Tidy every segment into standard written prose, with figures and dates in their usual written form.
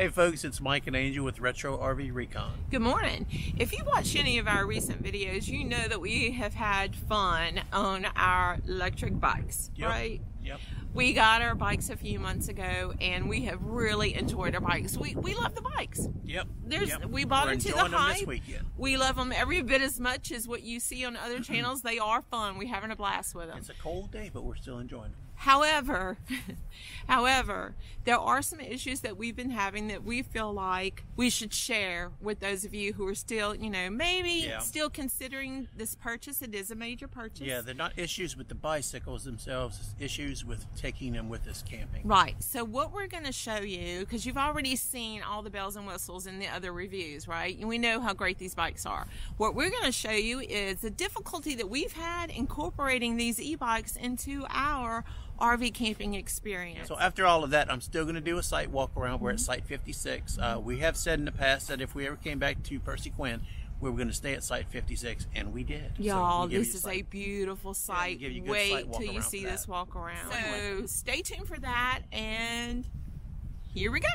Hey folks, it's Mike and Angel with Retro RV Recon. Good morning. If you watched any of our recent videos, you know that we have had fun on our electric bikes, right? Yep. We got our bikes a few months ago and we have really enjoyed our bikes. We love the bikes. Yep. We bought We're into the enjoying them hype. this weekend. We love them every bit as much as what you see on other channels. They are fun. We're having a blast with them. It's a cold day, but we're still enjoying them. However, there are some issues that we've been having that we feel like we should share with those of you who are still, maybe still considering this purchase. It is a major purchase. Yeah, they're not issues with the bicycles themselves, it's issues with taking them with us camping. Right. So what we're going to show you, because you've already seen all the bells and whistles in the other reviews, right? And we know how great these bikes are. What we're going to show you is the difficulty that we've had incorporating these e-bikes into our RV camping experience. So after all of that, I'm still going to do a site walk around. We're at Site 56. We have said in the past that if we ever came back to Percy Quinn, we were going to stay at Site 56, and we did. Y'all, so this is a beautiful site. Wait till you see this walk around. So stay tuned for that, and here we go.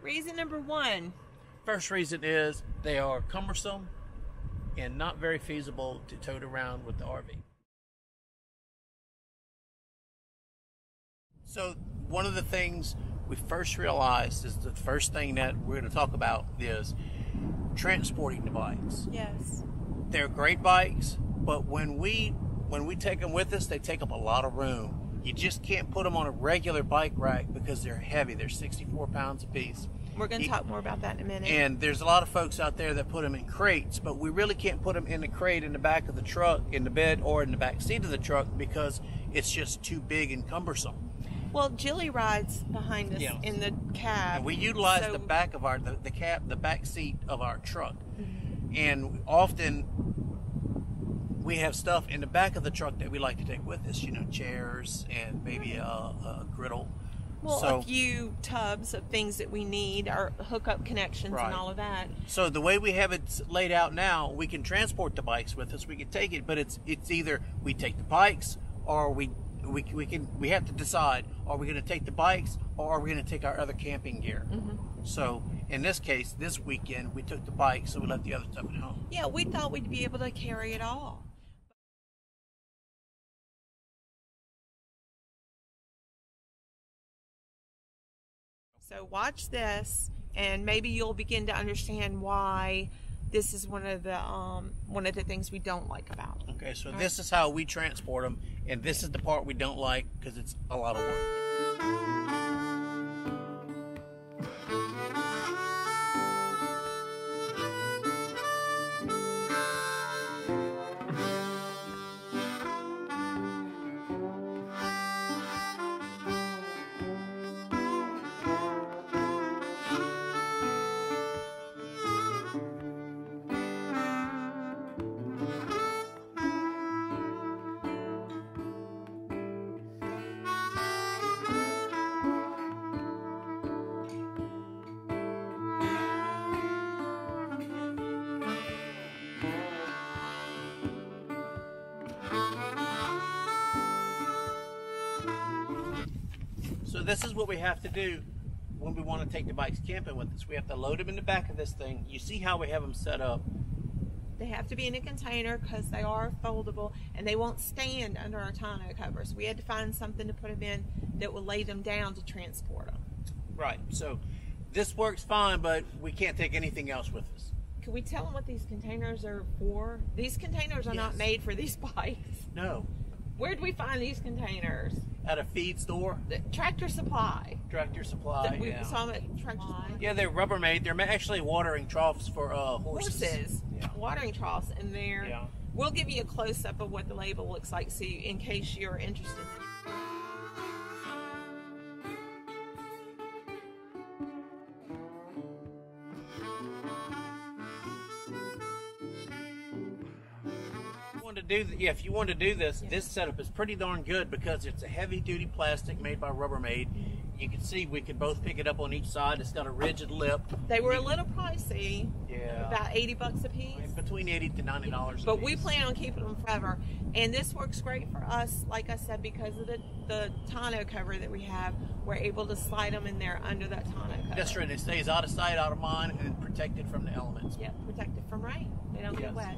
Reason number one. First reason is they are cumbersome and not very feasible to tote around with the RV. So one of the things we first realized is the first thing that we're going to talk about is transporting the bikes. Yes. They're great bikes, but when we take them with us, they take up a lot of room. You just can't put them on a regular bike rack because they're heavy. They're 64 pounds a piece. We're going to talk more about that in a minute. And there's a lot of folks out there that put them in crates, but we really can't put them in the crate in the back of the truck, in the bed, or in the back seat of the truck because it's just too big and cumbersome. Well, Jilly rides behind us in the cab. And we utilize the back of our the back seat of our truck, and often we have stuff in the back of the truck that we like to take with us. Chairs and maybe a griddle. Well, a few tubs of things that we need, our hookup connections and all of that. So the way we have it laid out now, we can transport the bikes with us. We can take it, but it's either we take the bikes or we have to decide, are we going to take the bikes or are we going to take our other camping gear? So in this case, this weekend we took the bikes, so we left the other stuff at home. Yeah, we thought we'd be able to carry it all. So watch this and maybe you'll begin to understand why this is one of the things we don't like about them. Okay, so this is how we transport them, and this is the part we don't like because it's a lot of work. So this is what we have to do when we want to take the bikes camping with us. We have to load them in the back of this thing. You see how we have them set up. They have to be in a container because they are foldable and they won't stand under our tonneau covers. We had to find something to put them in that will lay them down to transport them. Right, so this works fine, but we can't take anything else with us. Can we tell them what these containers are for? These containers are not made for these bikes. No. Where did we find these containers? At a feed store. Tractor Supply. Tractor Supply, We saw them at Tractor Supply. Yeah, they're Rubbermaid. They're actually watering troughs for horses. Yeah. Watering troughs in there. Yeah. We'll give you a close-up of what the label looks like so in case you're interested. If you want to do this, this setup is pretty darn good because it's a heavy-duty plastic made by Rubbermaid, You can see we could both pick it up on each side. It's got a rigid lip. They were a little pricey. Yeah. About $80 a piece. Between $80 to $90 But we plan on keeping them forever. And this works great for us, like I said, because of the tonneau cover that we have. We're able to slide them in there under that tonneau cover. That's right. It stays out of sight, out of mind, and protected from the elements. Yep, protected from rain. They don't get Yes. wet.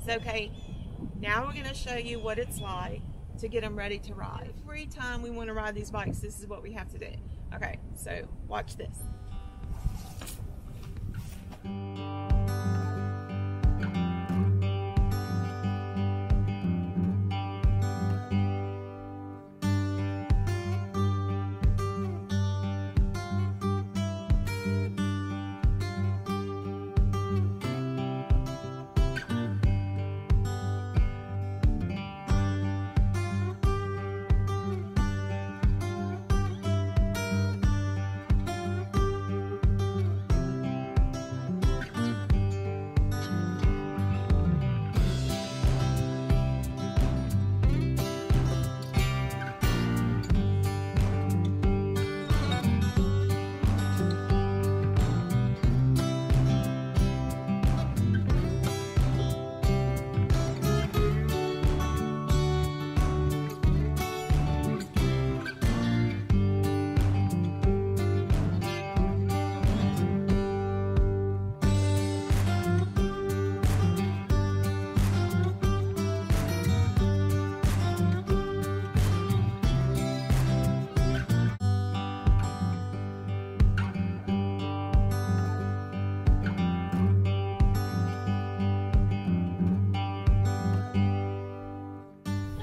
So, okay, now we're going to show you what it's like to get them ready to ride. Every time we want to ride these bikes, this is what we have to do. Okay, so watch this.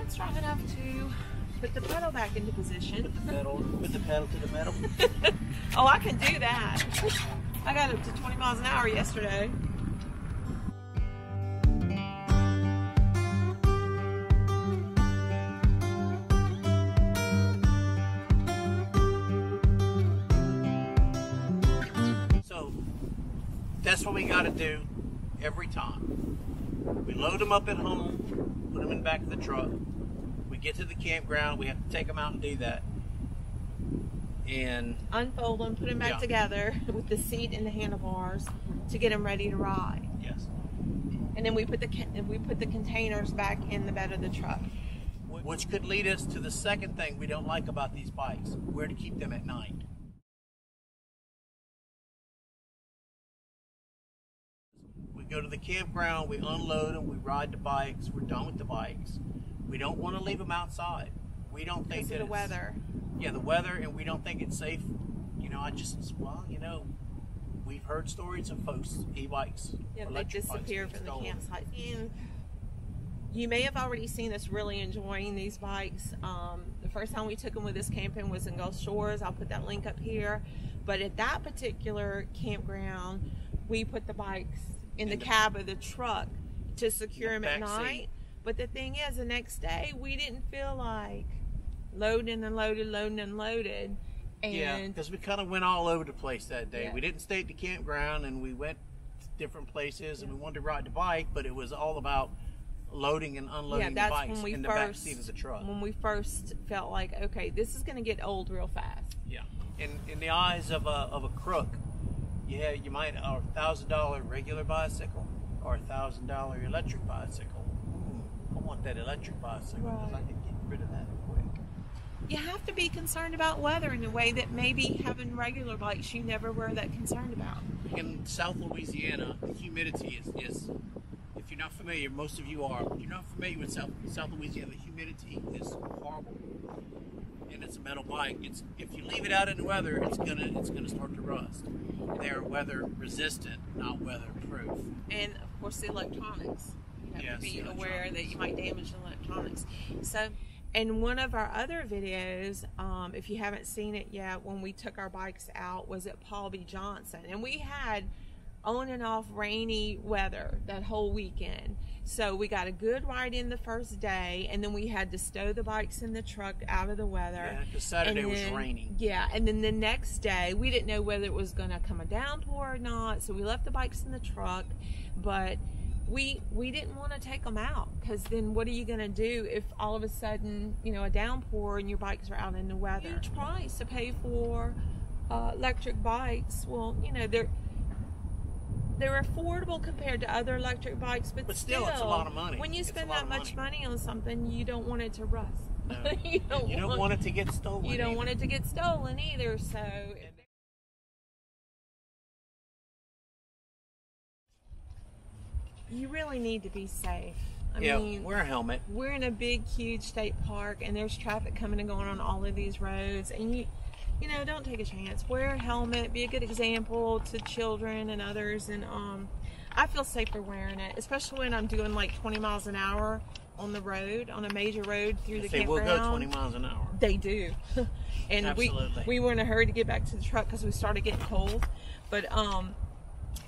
Strong enough to put the pedal back into position. Put the pedal to the metal. Oh, I can do that. I got up to 20 miles an hour yesterday. So that's what we got to do every time. We load them up at home, put them in the back of the truck. We get to the campground, we have to take them out and do that. And Unfold them, put them back together with the seat and the handlebars to get them ready to ride. yes, And then we put the containers back in the bed of the truck. which could lead us to the second thing we don't like about these bikes: where to keep them at night. We go to the campground, we unload them, we ride the bikes, we're done with the bikes. We don't want to leave them outside. We don't think Because that of the weather. Yeah, the weather, and we don't think it's safe. You know, we've heard stories of folks, e-bikes, Yeah, they electric bikes disappear being from the stolen. campsite. And you may have already seen us really enjoying these bikes. The first time we took them with us camping was in Gulf Shores. I'll put that link up here. But at that particular campground, we put the bikes in the cab of the truck to secure them at night. But the thing is, the next day, we didn't feel like loading and loaded. And Yeah, because we kind of went all over the place that day. Yeah. We didn't stay at the campground, and we went to different places, and we wanted to ride the bike, but it was all about loading and unloading the that's bikes when we in the back seat of the truck. When we first felt like, okay, this is going to get old real fast. Yeah, in the eyes of a crook, you might a $1,000 regular bicycle or $1,000 electric bicycle. I want that electric bicycle because I can get rid of that quick. You have to be concerned about weather in a way that maybe having regular bikes you never were that concerned about. In South Louisiana, the humidity is if you're not familiar, most of you are. If you're not familiar with South Louisiana, the humidity is horrible. And it's a metal bike. If you leave it out in the weather, it's gonna start to rust. They're weather resistant, not weather proof. And of course the electronics. You have Yes, to be the aware that you might damage the electronics. So in one of our other videos, if you haven't seen it yet, when we took our bikes out was at Paul B. Johnson. And we had on and off rainy weather that whole weekend. So we got a good ride in the first day, and then we had to stow the bikes in the truck out of the weather. Yeah, because Saturday was raining. Yeah, and then the next day, we didn't know whether it was going to come a downpour or not, so we left the bikes in the truck. But we didn't want to take them out, because then what are you going to do if all of a sudden, you know, a downpour and your bikes are out in the weather? Huge price to pay for electric bikes. Well, you know, they're affordable compared to other electric bikes, but still it's a lot of money. When you spend that much money on something, you don't want it to rust. No. you don't want it to get stolen. You don't want it to get stolen either. So you really need to be safe. I mean, wear a helmet. We're in a big, huge state park, and there's traffic coming and going on all of these roads, and you know, don't take a chance. Wear a helmet. Be a good example to children and others. And I feel safer wearing it, especially when I'm doing like 20 miles an hour on the road, on a major road through the campground. We'll go 20 miles an hour. They do. And Absolutely. we were in a hurry to get back to the truck because we started getting cold. But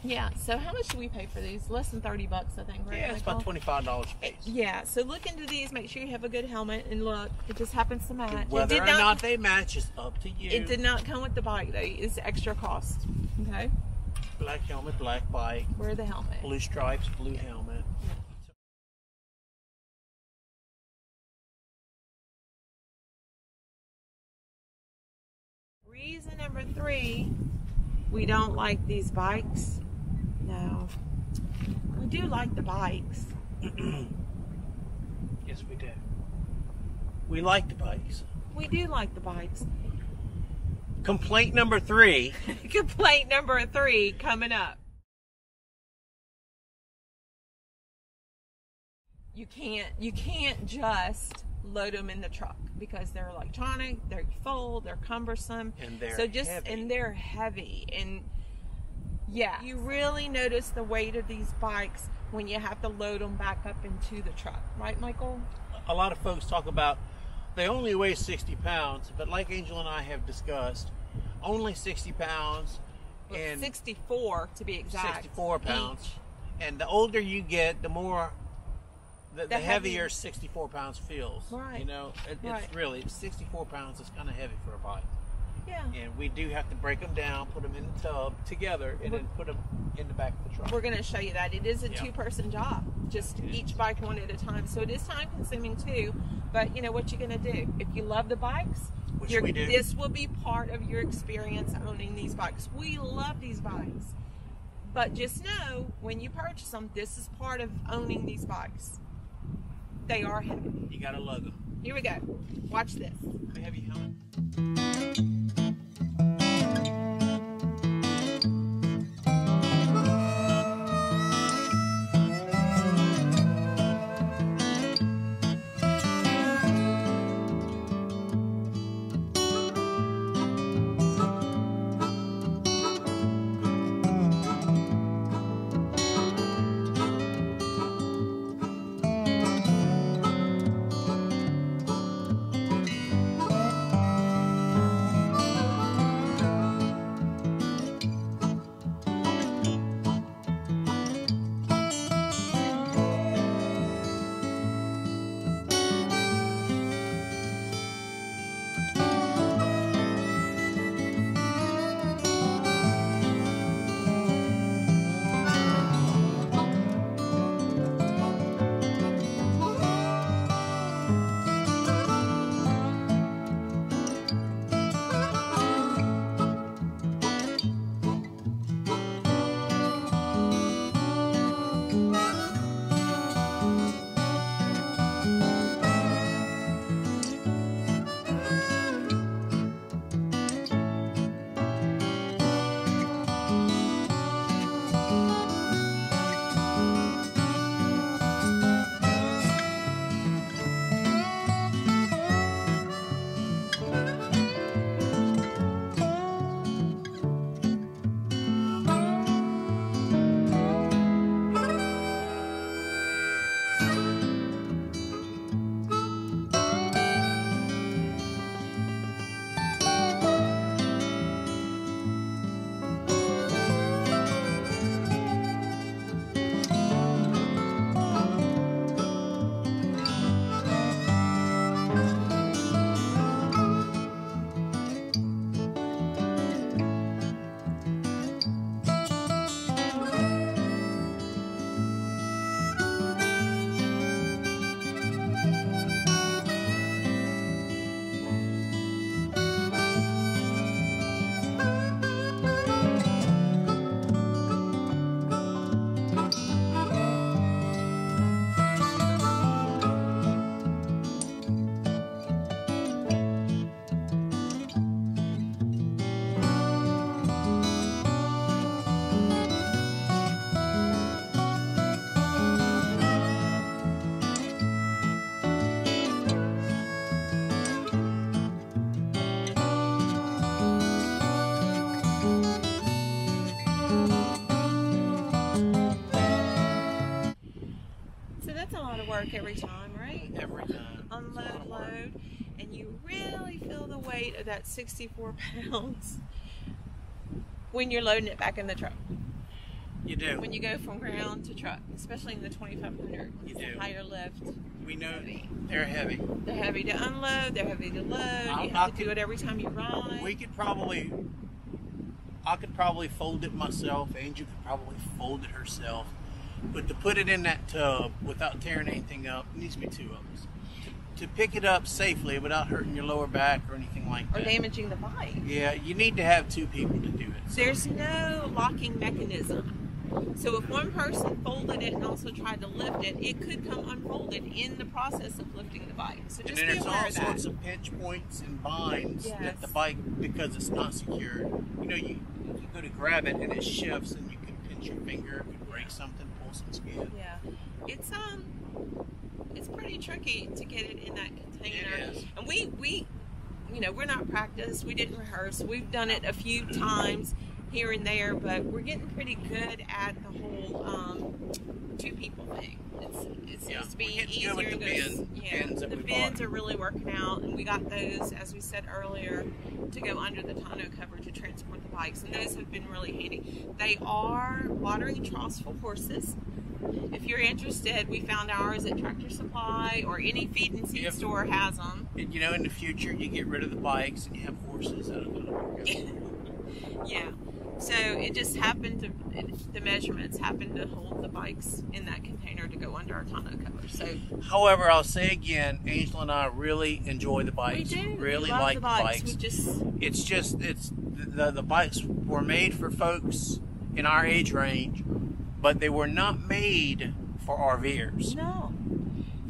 yeah. So how much do we pay for these? Less than $30, I think, right? Yeah, it's about $25 a piece. Yeah. So look into these. Make sure you have a good helmet. And look, it just happens to match. Whether or not they match is up to you. It did not come with the bike, though. It's extra cost. Okay. Black helmet, black bike. Wear the helmet. Blue stripes, blue helmet. Reason number 3, we don't like these bikes. No. We do like the bikes. Yes, we do. We like the bikes. We do like the bikes. Complaint number 3. Complaint number 3 coming up. You can't just load them in the truck because they're electronic, they're full, they're cumbersome, and they're heavy. And they're heavy. And yeah, you really notice the weight of these bikes when you have to load them back up into the truck, right, Michael? A lot of folks talk about they only weigh 60 pounds, but like Angel and I have discussed, only 60 pounds. Well, and 64 to be exact. 64 pounds. Each. And the older you get, the more the heavier 64 pounds feels. Right. You know, it's really 64 pounds is kind of heavy for a bike. Yeah. And we do have to break them down, put them in the tub together, and then put them in the back of the truck. We're going to show you that. It is a two-person job, just each bike one at a time. So it is time-consuming too. But you know what you're going to do. If you love the bikes, which we do, this will be part of your experience owning these bikes. We love these bikes. But just know, when you purchase them, this is part of owning these bikes. They are heavy. You got to lug them. Here we go. Watch this. Let me have your helmet. work every time, right? Every time. Unload, load, and you really feel the weight of that 64 pounds when you're loading it back in the truck. You do. When you go from ground to truck, especially in the 2500, You it's do. a higher lift. We know they're heavy. They're heavy to unload. They're heavy to load. You have to do it every time you ride. I could probably fold it myself. Angel could probably fold it herself. But to put it in that tub without tearing anything up, it needs to be two of us. To pick it up safely without hurting your lower back or anything like that. Or damaging the bike. Yeah, you need to have two people to do it. So There's no locking mechanism. So if one person folded it and also tried to lift it, it could come unfolded in the process of lifting the bike. So and just then be there's aware all of that. sorts of pinch points and binds Yes. that the bike, because it's not secured, you go to grab it and it shifts and you can pinch your finger, it could break something, pull some skin. Yeah, it's pretty tricky to get it in that container. It is. And we we're not practiced. We didn't rehearse. We've done it a few times here and there, but we're getting pretty good at the whole two people thing. It seems to be we're getting easier. good with the bins that the we bins bought. are really working out, and we got those, as we said earlier, to go under the tonneau cover to transport the bikes, and those have been really handy. They are watering troughs for horses. If you're interested, we found ours at Tractor Supply or any feed and seed Yep. store has them. And in the future, you get rid of the bikes and you have horses out of the Yeah. So it just happened to, the measurements happened to hold the bikes in that container to go under our tonneau cover. So However, I'll say again, Angela and I really enjoy the we bikes. do. Really we love like the the bikes. bikes. We just, The bikes were made for folks in our age range, but they were not made for RVers. no.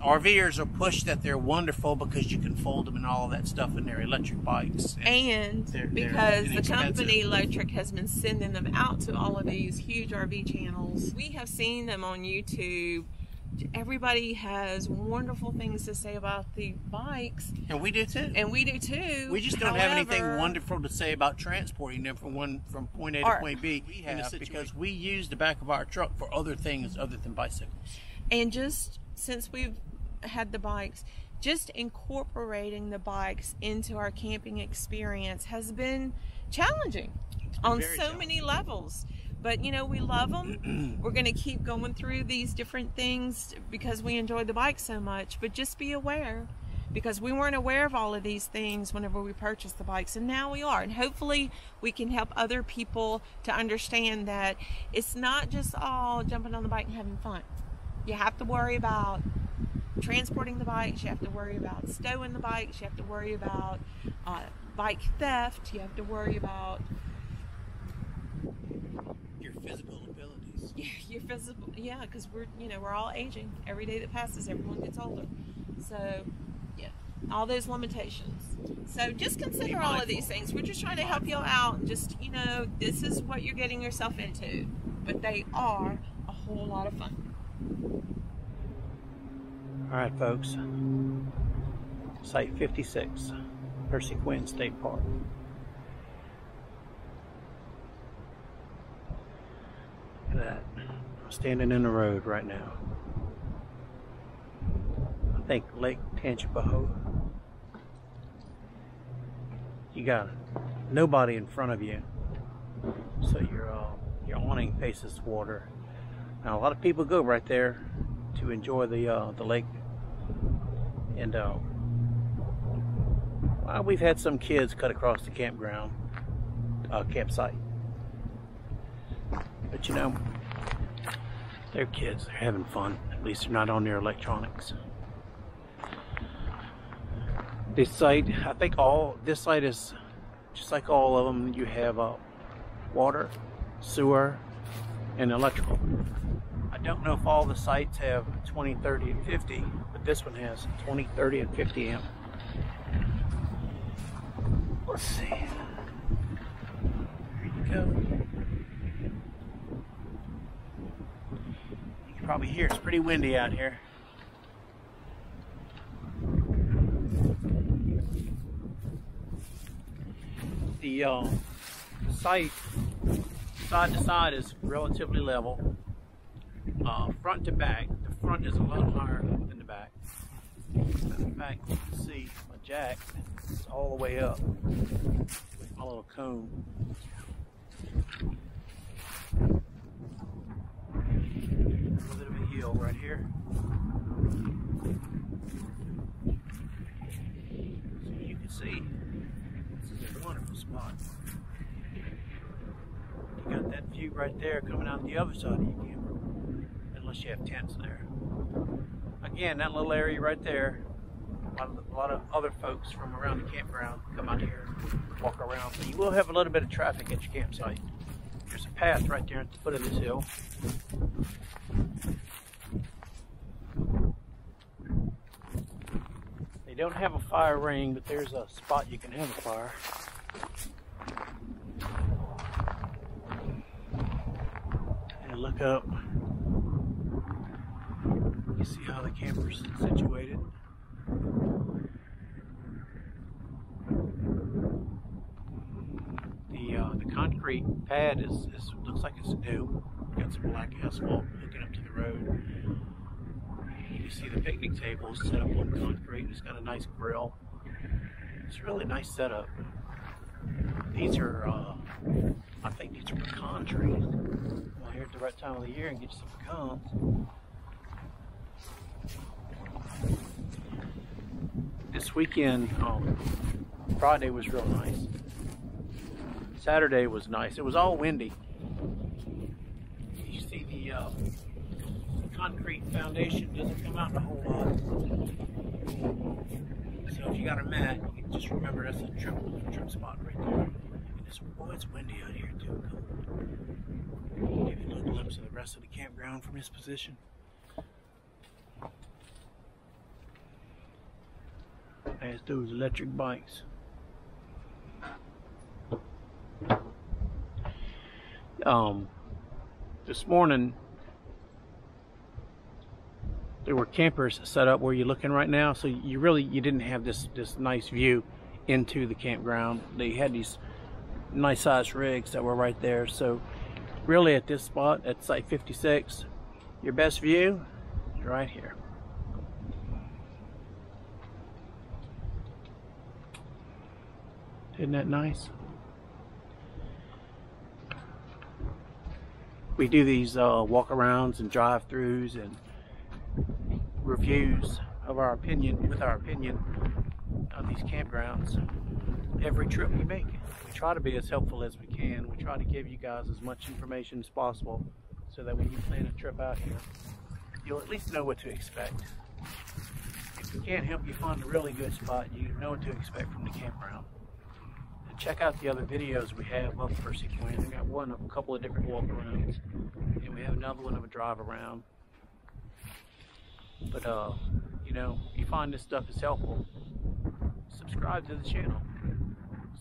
RVers are pushed that they're wonderful because you can fold them and all that stuff in their electric bikes. And they're because the inexpensive. company Electric has been sending them out to all of these huge RV channels, we have seen them on YouTube. Everybody has wonderful things to say about the bikes, And we do too. and we do too. We just don't have anything However, wonderful to say about transporting them from point A to Or- point B. We have because we use the back of our truck for other things other than bicycles. And just since we've had the bikes, just incorporating the bikes into our camping experience has been challenging on very so challenging. many levels. But we love them. We're going to keep going through these different things because we enjoy the bike so much. But just be aware, because we weren't aware of all of these things whenever we purchased the bikes, and now we are. And hopefully we can help other people to understand that it's not just all jumping on the bike and having fun. You have to worry about transporting the bikes, you have to worry about stowing the bikes, you have to worry about bike theft, you have to worry about Your physical abilities. your physical, because we're all aging. Every day that passes, everyone gets older. So, yeah, all those limitations. So just consider all of these things. We're just trying to help you out, and just, this is what you're getting yourself into. But they are a whole lot of fun. All right, folks. Site 56, Percy Quinn State Park. Look at that. I'm standing in the road right now. I think Lake Tangipahoa. You got nobody in front of you, so your awning faces water. Now a lot of people go right there to enjoy the lake, and well, we've had some kids cut across the campsite, but they're kids, they're having fun. At least they're not on their electronics. This site, I think this site is just like all of them. You have water, sewer, and electrical. I don't know if all the sites have 20, 30, and 50, but this one has 20, 30, and 50 amp. Let's see. There you go. You can probably hear it's pretty windy out here. The site side to side is relatively level. Front to back, the front is a lot higher than the back. In fact, you can see my jack is all the way up with my little cone. A little bit of a hill right here. So you can see this is a wonderful spot. You got that view right there coming out the other side of your camper, unless you have tents there. Again, that little area right there, a lot of other folks from around the campground come out here, walk around. So you will have a little bit of traffic at your campsite. There's a path right there at the foot of this hill. They don't have a fire ring, but there's a spot you can have a fire. And look up. You see how the camper's situated. The concrete pad looks like it's new. Got some black asphalt hooking up to the road. You see the picnic table is set up on concrete. It's got a nice grill. It's a really nice setup. These are, I think these are pecan trees. Well, here at the right time of the year and get you some pecans. This weekend, Friday was real nice. Saturday was nice. It was all windy. You see the concrete foundation doesn't come out a whole lot. So if you got a mat, you can just remember that's a trip spot right there. And it's windy out here too. Give you a little glimpse of the rest of the campground from this position. As those electric bikes. This morning there were campers set up where you're looking right now, so you didn't have this nice view into the campground. They had these nice sized rigs that were right there, so really at this spot at Site 56, your best view is right here. Isn't that nice? We do these walk-arounds and drive-throughs and reviews of our opinion of these campgrounds every trip we make. We try to be as helpful as we can. We try to give you guys as much information as possible so that when you plan a trip out here, you'll at least know what to expect. If we can't help you find a really good spot, you know what to expect from the campground. Check out the other videos we have of Percy Point. We got one of a couple of different walk-arounds, and we have another one of a drive-around. But you know, if you find this stuff is helpful, subscribe to the channel.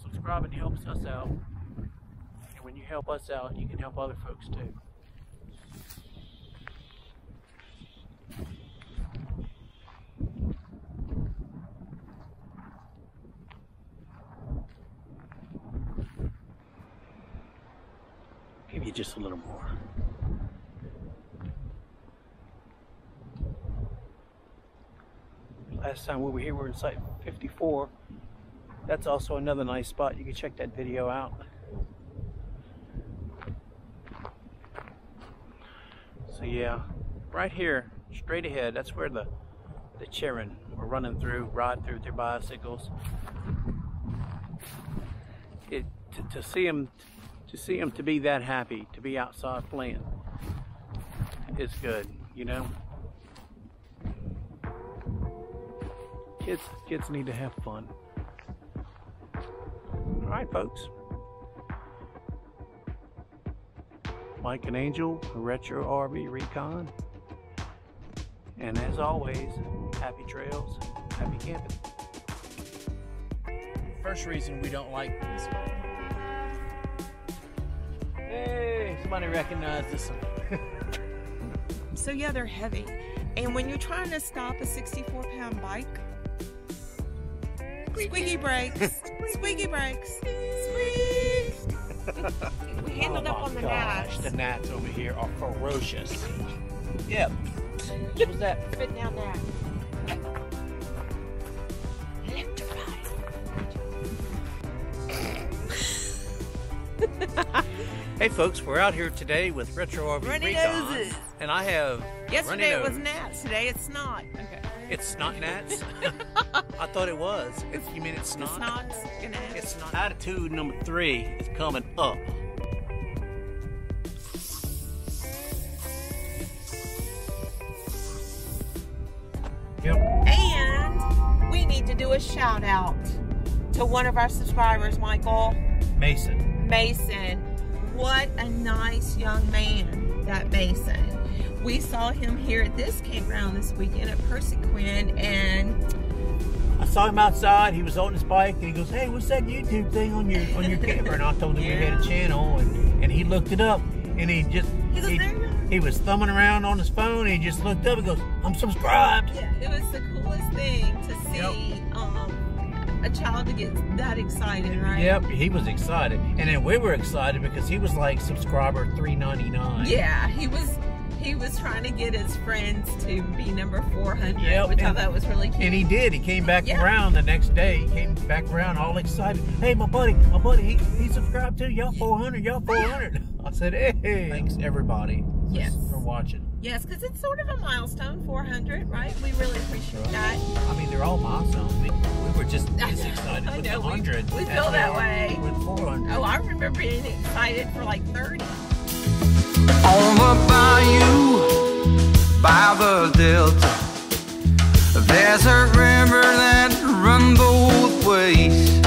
Subscribing helps us out, and when you help us out, you can help other folks too. Give you just a little more. Last time we were here, we were in Site 54. That's also another nice spot. You can check that video out. So yeah, right here, straight ahead, that's where the children were running through, ride through their bicycles. To see them to be that happy, to be outside playing, it's good, you know. Kids need to have fun. All right, folks. Mike and Angel, Retro RV Recon, and as always, happy trails, happy camping. First reason we don't like this one. Hey, somebody recognized this one. So yeah, they're heavy. And when you're trying to stop a 64-pound bike, squeaky brakes, squeaky brakes, squeak. We handled up on the gnats. The gnats over here are ferocious. Yep. What was that? Spit down there. Hey folks, we're out here today with Retro RV Runny Recon, noses. and I have Yesterday it runny was nose. gnats. Today it's not. Okay. It's snot gnats. I thought it was. You mean it's snot? It's not. Gnats. It's not. Attitude number 3 is coming up. Yep. And we need to do a shout out to one of our subscribers, Michael Mason. Mason. What a nice young man, that Mason. We saw him here at this campground this weekend at Persequin, and I saw him outside. He was on his bike, and he goes, "Hey, what's that YouTube thing on your camera?" And I told him we had a channel, and he looked it up, and he was thumbing around on his phone, and he just looked up and goes, "I'm subscribed." yeah, it was the coolest thing to see a child to get that excited, right? Yep, he was excited, and then we were excited because he was like subscriber 399. Yeah, he was trying to get his friends to be number 400, Yep, which I thought was really cute. And he did. He came back around the next day. He came back around all excited. "Hey, my buddy, he subscribed too. Y'all 400, y'all 400. I said, "Hey, thanks everybody for watching." Yes, because it's sort of a milestone, 400, right? We really appreciate that. I mean, they're all milestones. We were just as excited with 100. We feel that way. With 400. Oh, I remember being excited for like 30. On the bayou, by the delta, there's a river that runs both ways.